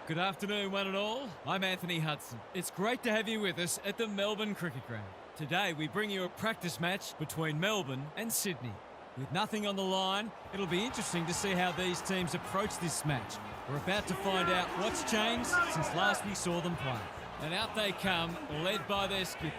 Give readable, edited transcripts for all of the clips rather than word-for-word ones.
Good afternoon, one and all. I'm Anthony Hudson. It's great to have you with us at the Melbourne Cricket Ground. Today we bring you a practice match between Melbourne and Sydney. With nothing on the line, it'll be interesting to see how these teams approach this match. We're about to find out what's changed since last we saw them play. And out they come, led by their skipper.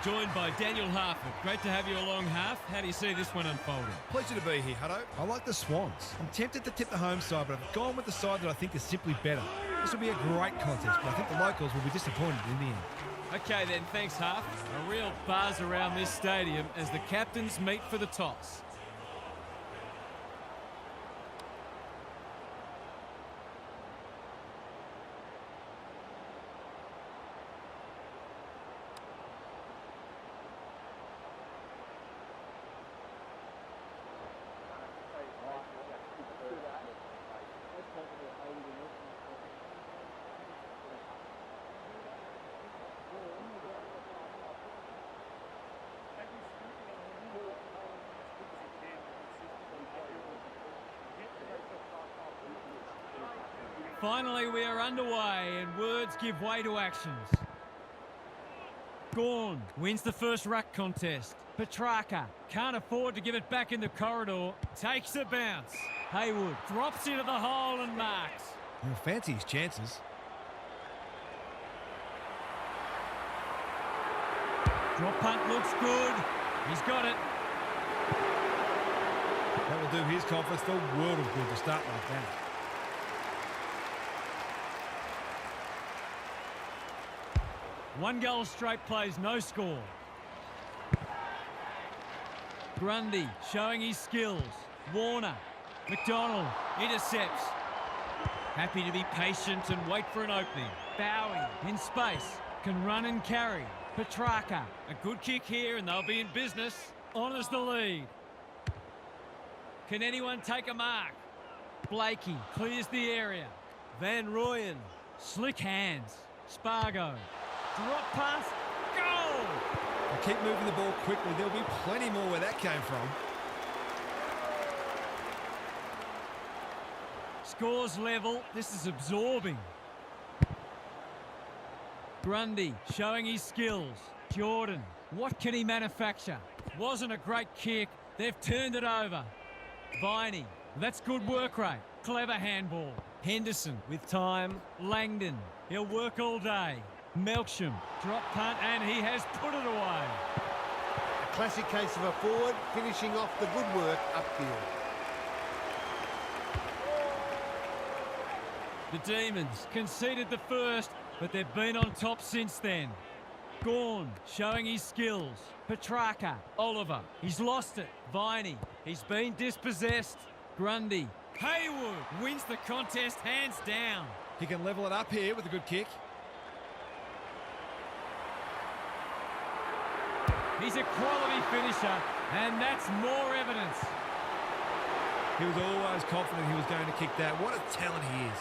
Joined by Daniel Harford. Great to have you along, Harf. How do you see this one unfolding? Pleasure to be here, Hutto. I like the Swans. I'm tempted to tip the home side, but I've gone with the side that I think is simply better. This will be a great contest, but I think the locals will be disappointed in the end. Okay then, thanks, Harf. A real buzz around this stadium as the captains meet for the toss. Finally, we are underway and words give way to actions. Gawn wins the first ruck contest. Petrarca can't afford to give it back in the corridor. Takes a bounce. Haywood drops into the hole and marks. He'll fancy his chances. Drop punt looks good. He's got it. That will do his confidence the world of good to start like that. One goal straight plays, no score. Grundy showing his skills. Warner. McDonald intercepts. Happy to be patient and wait for an opening. Bowie in space. Can run and carry. Petrarca. A good kick here and they'll be in business. Honours the lead. Can anyone take a mark? Blakey clears the area. Van Rooyen. Slick hands. Spargo. Drop pass, goal! They keep moving the ball quickly. There'll be plenty more where that came from. Scores level. This is absorbing. Grundy showing his skills. Jordan, what can he manufacture? Wasn't a great kick. They've turned it over. Viney, that's good work rate. Clever handball. Henderson with time. Langdon, he'll work all day. Melksham, drop punt, and he has put it away. A classic case of a forward finishing off the good work upfield. The Demons conceded the first, but they've been on top since then. Gawn showing his skills. Petrarca, Oliver, he's lost it. Viney, he's been dispossessed. Grundy, Haywood wins the contest hands down. He can level it up here with a good kick. He's a quality finisher, and that's more evidence. He was always confident he was going to kick that. What a talent he is.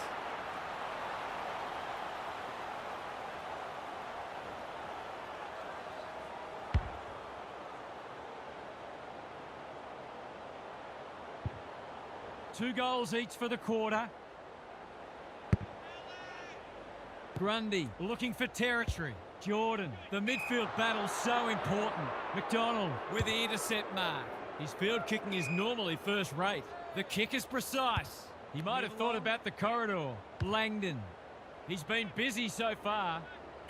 Two goals each for the quarter. Grundy looking for territory. Jordan, the midfield battle so important. McDonald with the intercept mark. His field kicking is normally first rate. The kick is precise. He might have thought about the corridor. Langdon, he's been busy so far.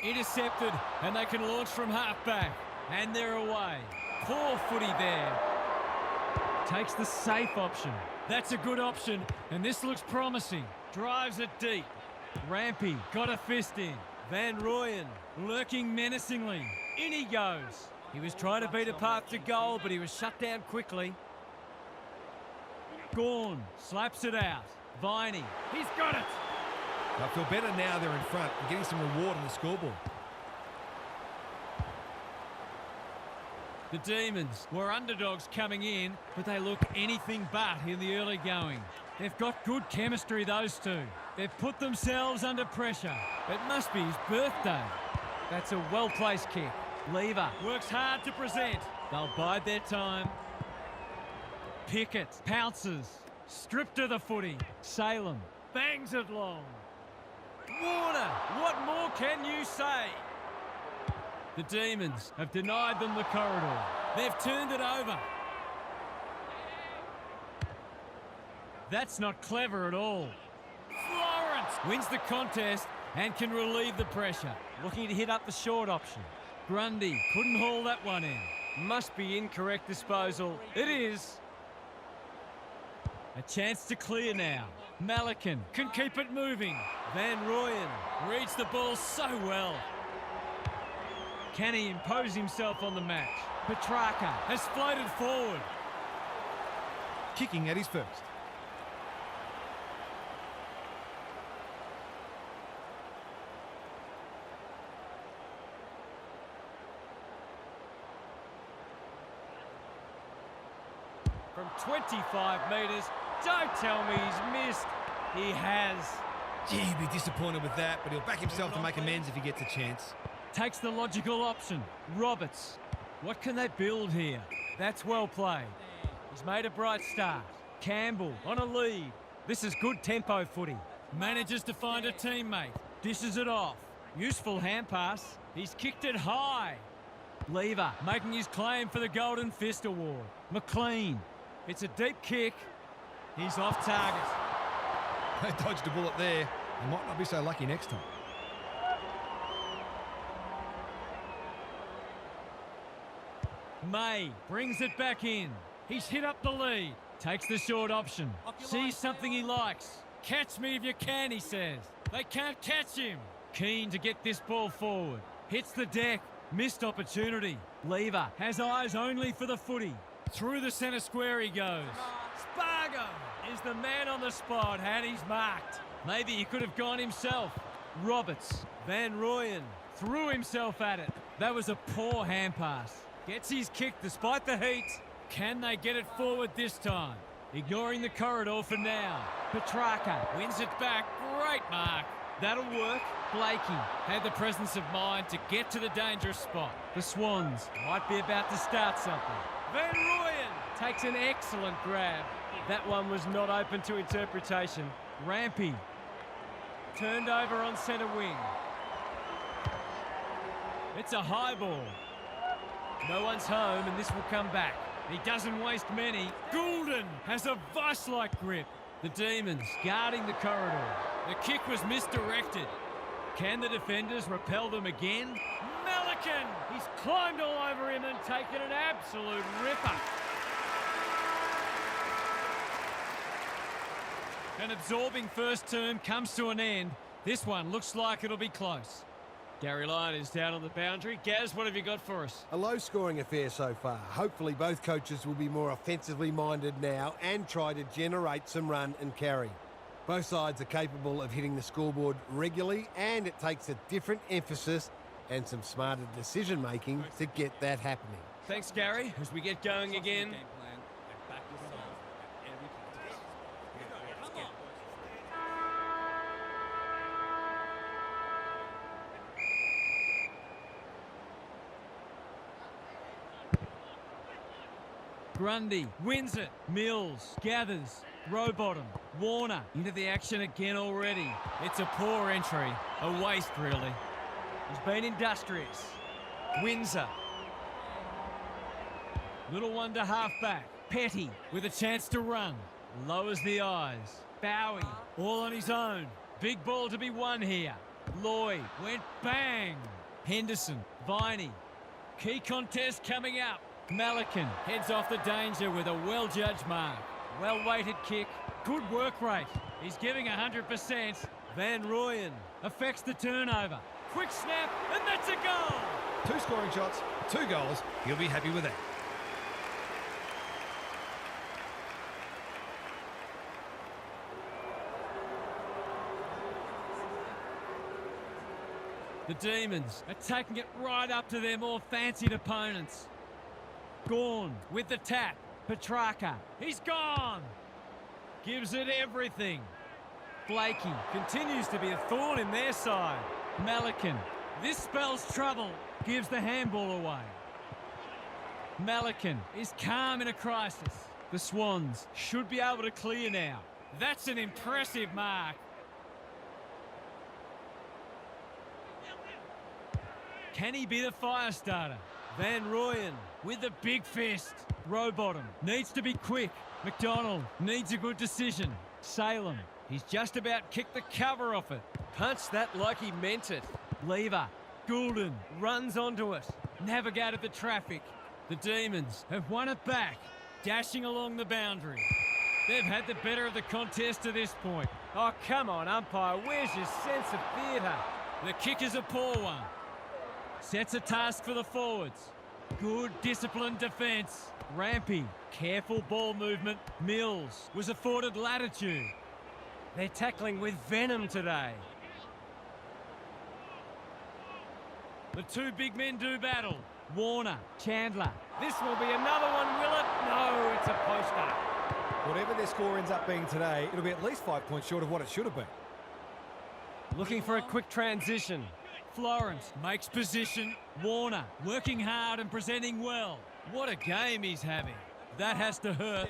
Intercepted, and they can launch from half-back. And they're away. Poor footy there. Takes the safe option. That's a good option, and this looks promising. Drives it deep. Rampy got a fist in. Van Rooyen lurking menacingly. In he goes. He was trying to beat a path to goal, but he was shut down quickly. Gawn slaps it out. Viney, he's got it. I feel better now they're in front and getting some reward on the scoreboard. The Demons were underdogs coming in, but they look anything but in the early going. They've got good chemistry, those two. They've put themselves under pressure. It must be his birthday. That's a well-placed kick. Lever works hard to present. They'll bide their time. Pickett pounces. Stripped of the footy. Salem bangs it long. Warner, what more can you say? The Demons have denied them the corridor. They've turned it over. That's not clever at all. Florence wins the contest and can relieve the pressure. Looking to hit up the short option. Grundy couldn't haul that one in. Must be incorrect disposal. It is. A chance to clear now. Malikan can keep it moving. Van Rooyen reads the ball so well. Can he impose himself on the match? Petrarca has floated forward. Kicking at his first. From 25 metres, don't tell me he's missed. He has. Gee, he'd be disappointed with that, but he'll back himself to make amends if he gets a chance. Takes the logical option. Roberts. What can they build here? That's well played. He's made a bright start. Campbell on a lead. This is good tempo footy. Manages to find a teammate. Dishes it off. Useful hand pass. He's kicked it high. Lever making his claim for the Golden Fist Award. McLean. It's a deep kick. He's off target. They dodged a bullet there. They might not be so lucky next time. May brings it back in. He's hit up the lead. Takes the short option. Sees something he likes. Catch me if you can, he says. They can't catch him. Keen to get this ball forward. Hits the deck. Missed opportunity. Lever has eyes only for the footy. Through the centre square he goes. Spargo is the man on the spot and he's marked. Maybe he could have gone himself. Roberts, Van Rooyen threw himself at it. That was a poor hand pass. Gets his kick despite the heat. Can they get it forward this time? Ignoring the corridor for now. Petrarca wins it back. Great mark. That'll work. Blakey had the presence of mind to get to the dangerous spot. The Swans might be about to start something. Van Rooyen takes an excellent grab. That one was not open to interpretation. Rampy turned over on centre wing. It's a high ball. No one's home and this will come back. He doesn't waste many. Goulden has a vice-like grip. The Demons guarding the corridor. The kick was misdirected. Can the defenders repel them again? Malikan! He's climbed all over him and taken an absolute ripper. An absorbing first term comes to an end. This one looks like it'll be close. Gary Lyon is down on the boundary. Gaz, what have you got for us? A low-scoring affair so far. Hopefully both coaches will be more offensively minded now and try to generate some run and carry. Both sides are capable of hitting the scoreboard regularly, and it takes a different emphasis and some smarter decision-making to get that happening. Thanks, Gary. As we get going again. Grundy wins it. Mills gathers. Rowbottom. Warner into the action again already. It's a poor entry. A waste, really. He's been industrious. Windsor. Little one to half back. Petty with a chance to run. Lowers the eyes. Bowie all on his own. Big ball to be won here. Lloyd went bang. Henderson. Viney. Key contest coming up. Malikan heads off the danger with a well-judged mark. Well-weighted kick. Good work rate. He's giving 100%. Van Rooyen affects the turnover. Quick snap, and that's a goal. 2 scoring shots, 2 goals. He'll be happy with that. The Demons are taking it right up to their more fancied opponents. Gawn with the tap. Petrarca. He's gone. Gives it everything. Blakey continues to be a thorn in their side. Malikan. This spells trouble. gives the handball away. Malikan is calm in a crisis. The Swans should be able to clear now. That's an impressive mark. Can he be the fire starter? Van Rooyen with the big fist. Rowbottom needs to be quick. McDonald needs a good decision. Salem, he's just about kicked the cover off it. Punched that like he meant it. Lever, Goulden runs onto it. Navigated the traffic. The Demons have won it back, dashing along the boundary. They've had the better of the contest to this point. Oh, come on, umpire, where's your sense of theatre? The kick is a poor one. Sets a task for the forwards. Good disciplined defence. Rampy, careful ball movement. Mills was afforded latitude. They're tackling with venom today. The two big men do battle. Warner, Chandler. This will be another one, will it? No, it's a poster. Whatever their score ends up being today, it'll be at least 5 points short of what it should have been. Looking for a quick transition. Florence makes position. Warner working hard and presenting well. What a game he's having. That has to hurt.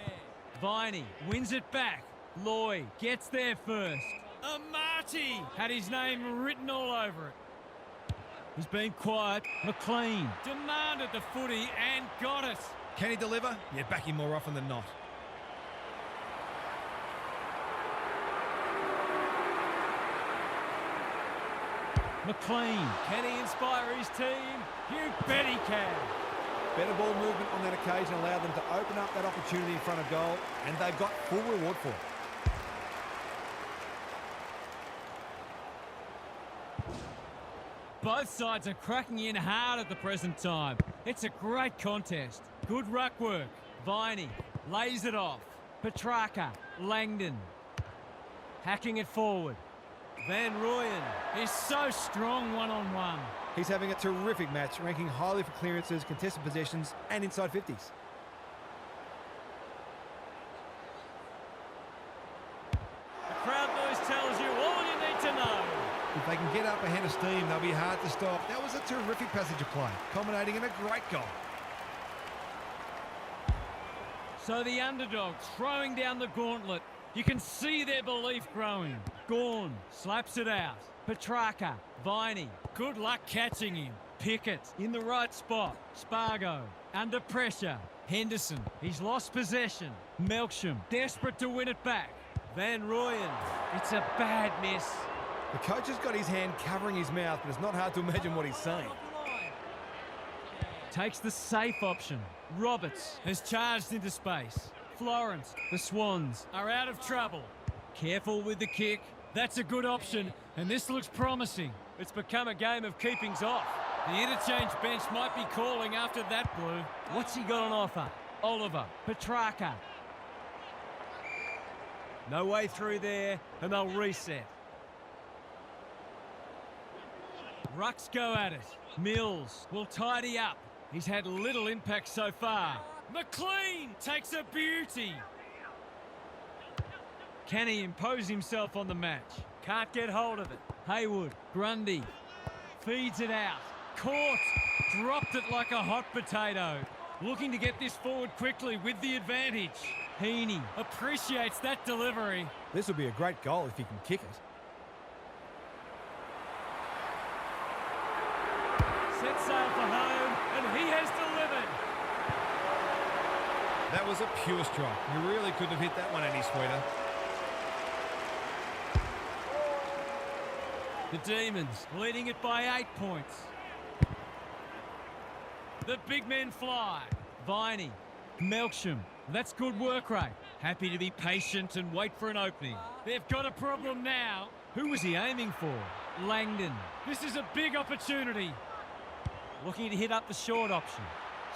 Viney wins it back. Lloyd gets there first. Amati had his name written all over it. He's been quiet. McLean demanded the footy and got it. Can he deliver? Yeah, back him more often than not. McLean, can he inspire his team? You bet he can. Better ball movement on that occasion allowed them to open up that opportunity in front of goal, and they've got full reward for it. Both sides are cracking in hard at the present time. It's a great contest. Good ruck work. Viney lays it off. Petrarca, Langdon, hacking it forward. Van Rooyen is so strong one-on-one. He's having a terrific match, ranking highly for clearances, contested possessions, and inside 50s. The crowd noise tells you all you need to know. If they can get up ahead of steam, they'll be hard to stop. That was a terrific passage of play, culminating in a great goal. So the underdogs throwing down the gauntlet. You can see their belief growing. Gawn slaps it out. Petrarca, Viney, good luck catching him. Pickett in the right spot. Spargo under pressure. Henderson, he's lost possession. Melksham desperate to win it back. Van Rooyen, it's a bad miss. The coach has got his hand covering his mouth, but it's not hard to imagine what he's saying. Takes the safe option. Roberts has charged into space. Florence, the Swans are out of trouble. Careful with the kick. That's a good option, and this looks promising. It's become a game of keepings off. The interchange bench might be calling after that blue. What's he got on offer? Oliver, Petrarca. No way through there, and they'll reset. Rucks go at it. Mills will tidy up. He's had little impact so far. McLean takes a beauty. Can he impose himself on the match? Can't get hold of it. Haywood, Grundy, feeds it out. Caught, dropped it like a hot potato. Looking to get this forward quickly with the advantage. Heaney appreciates that delivery. This will be a great goal if he can kick it. Set sail for home, and he has delivered. That was a pure strike. You really couldn't have hit that one any sweeter. The Demons leading it by 8 points. The big men fly. Viney, Melksham. That's good work rate. Happy to be patient and wait for an opening. They've got a problem now. Who was he aiming for? Langdon. This is a big opportunity. Looking to hit up the short option.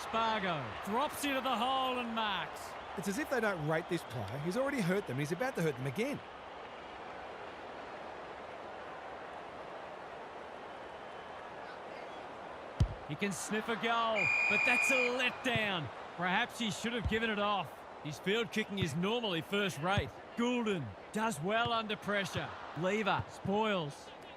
Spargo drops into the hole and marks. It's as if they don't rate this player. He's already hurt them and he's about to hurt them again. He can sniff a goal, but that's a letdown. Perhaps he should have given it off. His field kicking is normally first rate. Goulden does well under pressure. Lever spoils.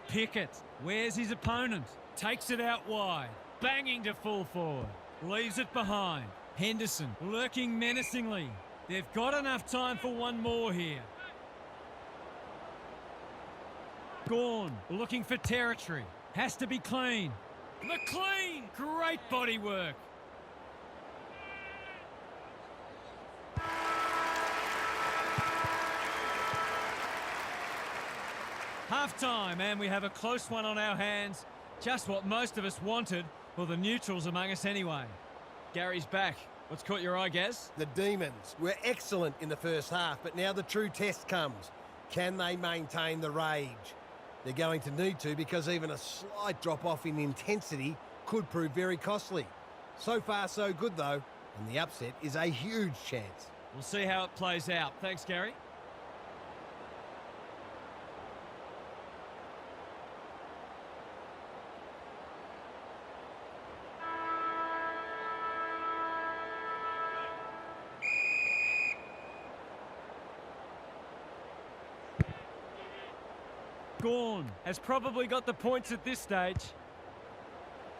Pickett wears his opponent. Takes it out wide. banging to full forward. Leaves it behind. Henderson lurking menacingly. They've got enough time for one more here. Gawn looking for territory. Has to be clean. McLean! Great body work. Half-time, and we have a close one on our hands. Just what most of us wanted. Well, the neutrals among us anyway. Gary's back. What's caught your eye, Gaz? The Demons were excellent in the first half, but now the true test comes. Can they maintain the rage? They're going to need to, because even a slight drop-off in intensity could prove very costly. So far, so good, though, and the upset is a huge chance. We'll see how it plays out. Thanks, Gary. Gawn has probably got the points at this stage.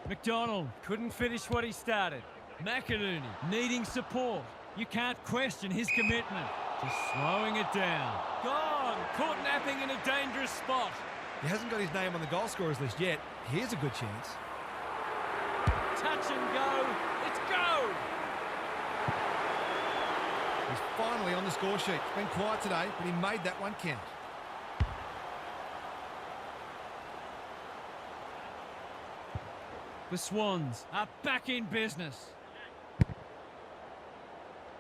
McDonald couldn't finish what he started. McInerney needing support. You can't question his commitment. Just slowing it down. Gone! Caught napping in a dangerous spot. He hasn't got his name on the goal scorers list yet. Here's a good chance. Touch and go. It's go! He's finally on the score sheet. It's been quiet today, but he made that one count. The Swans are back in business.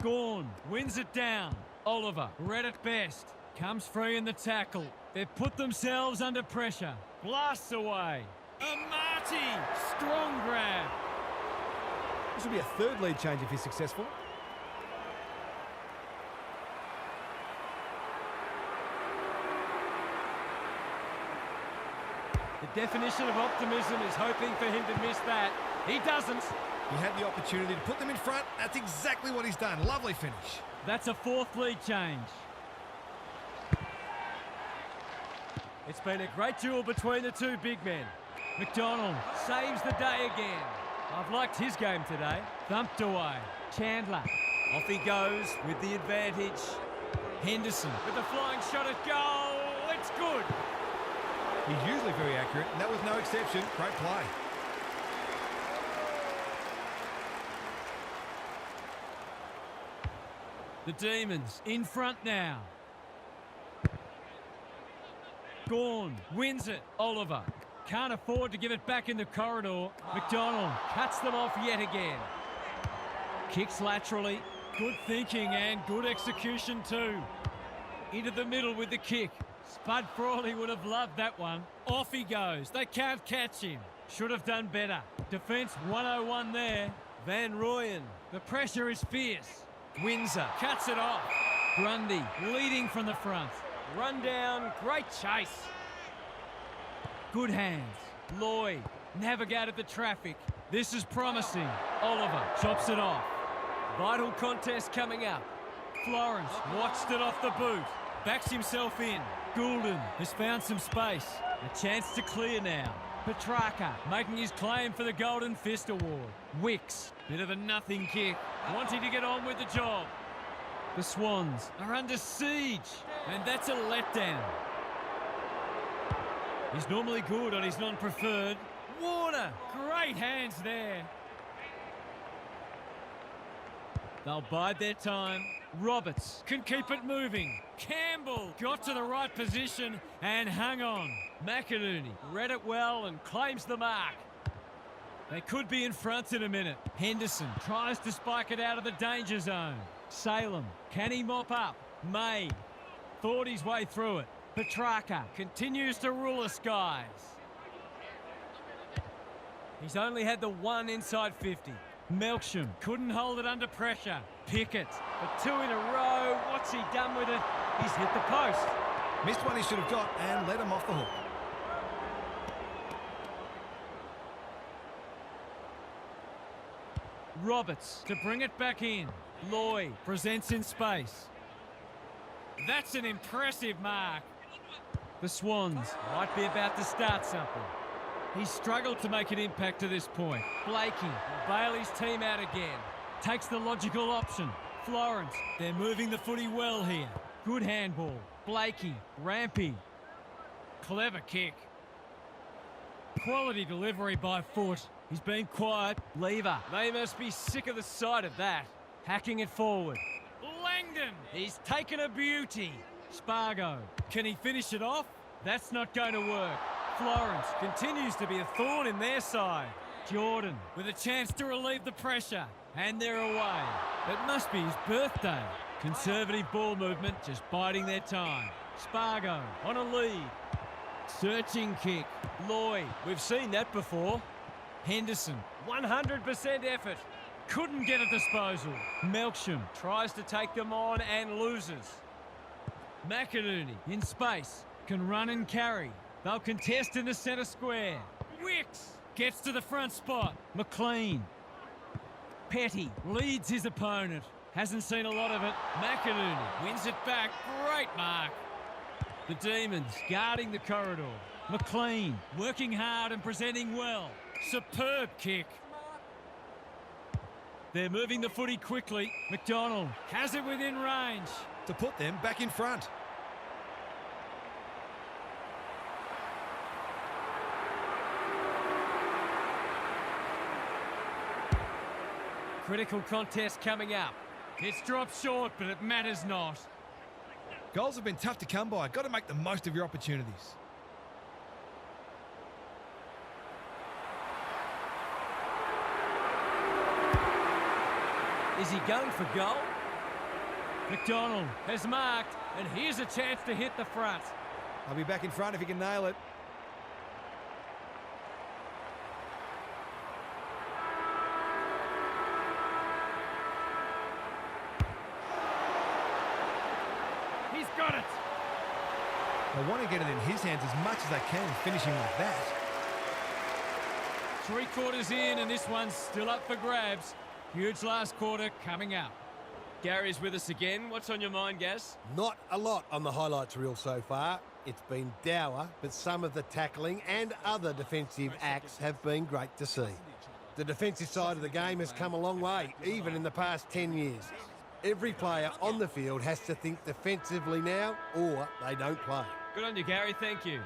Gawn wins it down. Oliver, read it best. Comes free in the tackle. They've put themselves under pressure. Blasts away. Amati, strong grab. This will be a third lead change if he's successful. The definition of optimism is hoping for him to miss that. He doesn't. He had the opportunity to put them in front. That's exactly what he's done. Lovely finish. That's a fourth lead change. It's been a great duel between the two big men. McDonald saves the day again. I've liked his game today. Thumped away. Chandler. Off he goes with the advantage. Henderson with the flying shot at goal. It's good. He's usually very accurate, and that was no exception. Great play. The Demons in front now. Gawn wins it. Oliver can't afford to give it back in the corridor. McDonald cuts them off yet again. Kicks laterally. Good thinking and good execution too. Into the middle with the kick. Spud Frawley would have loved that one. Off he goes. They can't catch him. Should have done better. Defence 101 there. Van Rooyen. The pressure is fierce. Windsor cuts it off. Grundy leading from the front. Run down. Great chase. Good hands. Lloyd navigated the traffic. This is promising. Oliver chops it off. Vital contest coming up. Florence watched it off the boot. Backs himself in. Goulden has found some space. A chance to clear now. Petrarca making his claim for the Golden Fist Award. Wicks, bit of a nothing kick, wanting to get on with the job. The Swans are under siege, and that's a letdown. He's normally good on his non-preferred. Warner, great hands there. They'll bide their time. Roberts can keep it moving. Campbell got to the right position and hung on. McInerney read it well and claims the mark. They could be in front in a minute. Henderson tries to spike it out of the danger zone. Salem, can he mop up? May thought his way through it. Petrarca continues to rule the skies. He's only had the one inside 50. Melksham couldn't hold it under pressure. Pickett, for two in a row. What's he done with it? He's hit the post. Missed one he should have got and let him off the hook. Roberts to bring it back in. Lloyd presents in space. That's an impressive mark. The Swans might be about to start something. He's struggled to make an impact to this point. Blakey will bail his team out again. Takes the logical option. Florence, they're moving the footy well here. Good handball. Blakey, Rampy. Clever kick. Quality delivery by foot. He's been quiet. Lever. They must be sick of the sight of that. Hacking it forward. Langdon. He's taken a beauty. Spargo. Can he finish it off? That's not going to work. Florence continues to be a thorn in their side. Jordan with a chance to relieve the pressure. And they're away. It must be his birthday. Conservative ball movement, just biding their time. Spargo on a lead. Searching kick. Lloyd, we've seen that before. Henderson, 100% effort. Couldn't get a disposal. Melksham tries to take them on and loses. McInerney in space, can run and carry. They'll contest in the centre square. Wicks gets to the front spot. McLean. Petty leads his opponent. Hasn't seen a lot of it. McInerney wins it back. Great mark. The Demons guarding the corridor. McLean working hard and presenting well. Superb kick. They're moving the footy quickly. McDonald has it within range. To put them back in front. Critical contest coming up. It's dropped short, but it matters not. Goals have been tough to come by. Got to make the most of your opportunities. Is he going for goal? McDonald has marked, and here's a chance to hit the front. I'll be back in front if he can nail it. He's got it. They want to get it in his hands as much as they can, finishing like that. 3/4 in, and this one's still up for grabs. Huge last quarter coming up. Gary's with us again. What's on your mind, Gaz? Not a lot on the highlights reel so far. It's been dour, but some of the tackling and other defensive acts have been great to see. The defensive side of the game has come a long way, even in the past 10 years. Every player on the field has to think defensively now, or they don't play. Good on you, Gary. Thank you.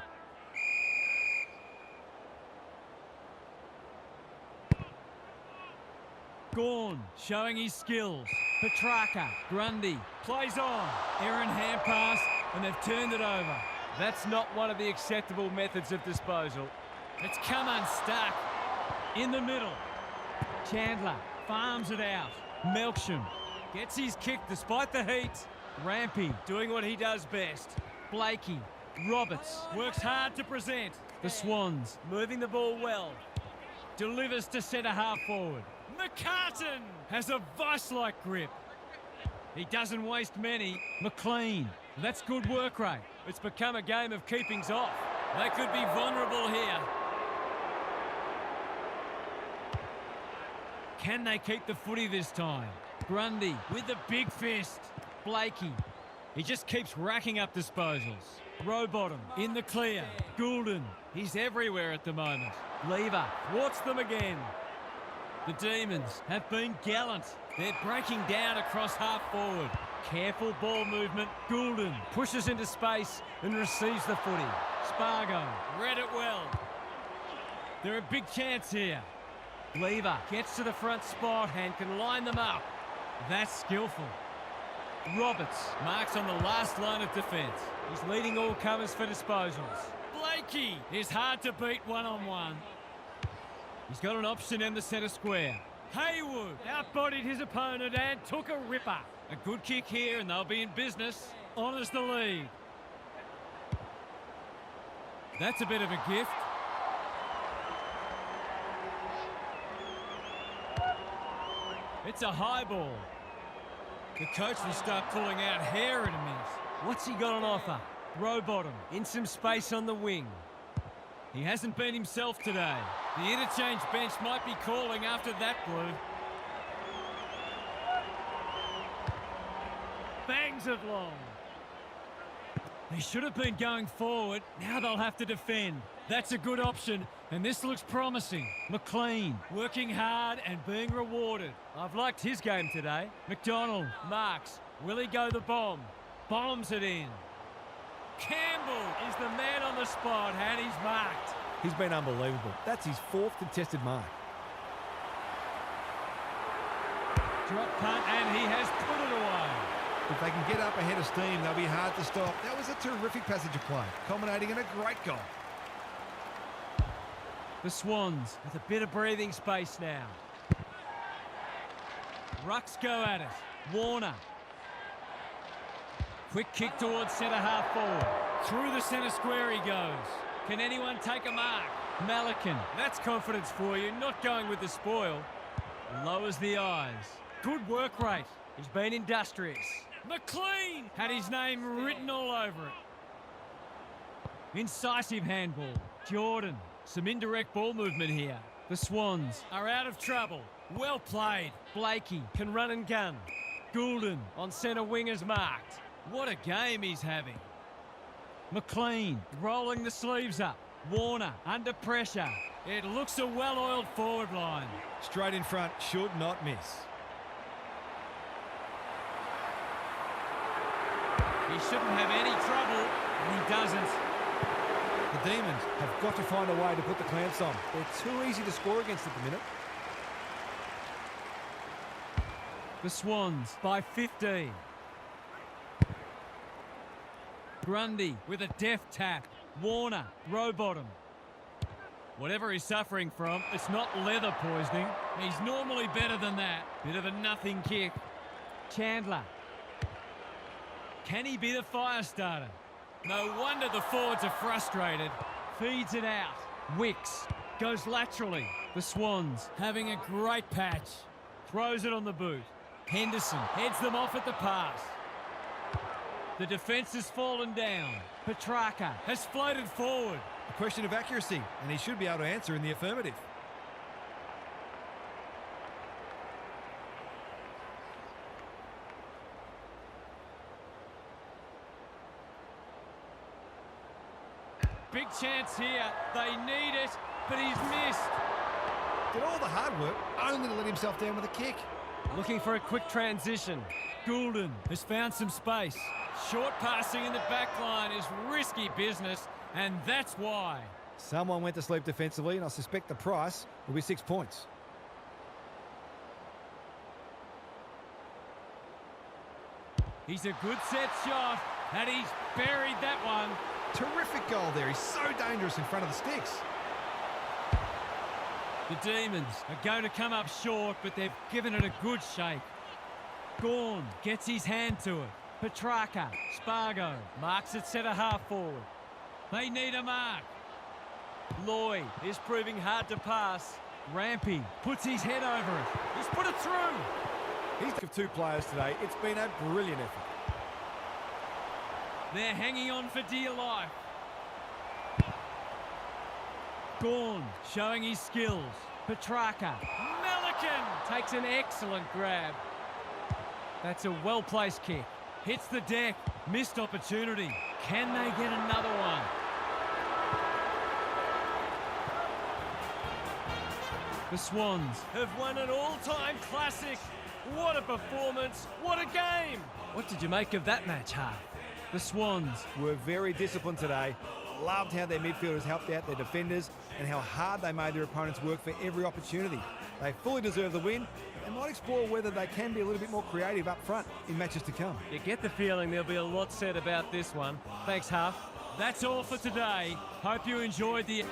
Gawn showing his skills. Petrarca, Grundy, plays on. Errant hand pass, and they've turned it over. That's not one of the acceptable methods of disposal. It's come unstuck. In the middle. Chandler farms it out. Melksham gets his kick despite the heat. Rampy doing what he does best. Blakey, Roberts works hard to present. The Swans moving the ball well. Delivers to centre half forward. McCartan has a vice-like grip. He doesn't waste many. McLean, that's good work rate. It's become a game of keepings off. They could be vulnerable here. Can they keep the footy this time? Grundy with the big fist. Blakey, he just keeps racking up disposals. Rowbottom in the clear. Goulden, he's everywhere at the moment. Lever thwarts them again. The Demons have been gallant. They're breaking down across half forward. Careful ball movement. Goulden pushes into space and receives the footy. Spargo read it well. They're a big chance here. Lever gets to the front spot and can line them up. That's skillful. Roberts marks on the last line of defence. He's leading all comers for disposals. Blakey is hard to beat one-on-one. He's got an option in the centre square. Haywood outbodied his opponent and took a ripper. A good kick here and they'll be in business. Honours the lead. That's a bit of a gift. It's a high ball. The coach will start pulling out hair in a minute. What's he got on offer? Rowbottom in some space on the wing. He hasn't been himself today. The interchange bench might be calling after that blue. Bangs it long. They should have been going forward. Now they'll have to defend. That's a good option, and this looks promising. McLean working hard and being rewarded. I've liked his game today. McDonald marks. Will he go the bomb? Bombs it in. Campbell is the man on the spot, and he's marked. He's been unbelievable. That's his 4th contested mark. Drop punt, and he has put it away. If they can get up ahead of steam, they'll be hard to stop. That was a terrific passage of play, culminating in a great goal. The Swans with a bit of breathing space now. Rucks go at it. Warner. Quick kick towards centre half forward. Through the centre square he goes. Can anyone take a mark? Malikan. That's confidence for you, not going with the spoil. Lowers the eyes. Good work rate. He's been industrious. McLean had his name written all over it. Incisive handball. Jordan. Some indirect ball movement here. The Swans are out of trouble. Well played. Blakey can run and gun. Goulden on centre wing is marked. What a game he's having. McLean rolling the sleeves up. Warner under pressure. It looks a well-oiled forward line. Straight in front, should not miss. He shouldn't have any trouble, and he doesn't. The Demons have got to find a way to put the clamps on. They're too easy to score against at the minute. The Swans by 15. Grundy with a deft tap. Warner, row bottom. Whatever he's suffering from, it's not leather poisoning. He's normally better than that. Bit of a nothing kick. Chandler. Can he be the fire starter? No wonder the forwards are frustrated. Feeds it out. Wicks goes laterally. The Swans having a great patch. Throws it on the boot. Henderson heads them off at the pass. The defence has fallen down. Petrarca has floated forward. A question of accuracy, and he should be able to answer in the affirmative. Big chance here. They need it, but he's missed. Did all the hard work, only to let himself down with a kick. Looking for a quick transition. Goulden has found some space. Short passing in the back line is risky business, and that's why. Someone went to sleep defensively, and I suspect the price will be 6 points. He's a good set shot, and he's buried that one. Terrific goal there. He's so dangerous in front of the sticks. The Demons are going to come up short, but they've given it a good shake. Gawn gets his hand to it. Petrarca, Spargo, marks at centre half forward. They need a mark. Lloyd is proving hard to pass. Rampy puts his head over it. He's put it through. He's of 2 players today. It's been a brilliant effort. They're hanging on for dear life. Gawn showing his skills. Petrarca. Malikan takes an excellent grab. That's a well-placed kick. Hits the deck. Missed opportunity. Can they get another one? The Swans have won an all-time classic. What a performance. What a game. What did you make of that match, Hart? The Swans Were very disciplined today. Loved how their midfielders helped out their defenders and how hard they made their opponents work for every opportunity. They fully deserve the win and might explore whether they can be a little bit more creative up front in matches to come. You get the feeling there'll be a lot said about this one. Thanks, Huff. That's all for today. Hope you enjoyed the...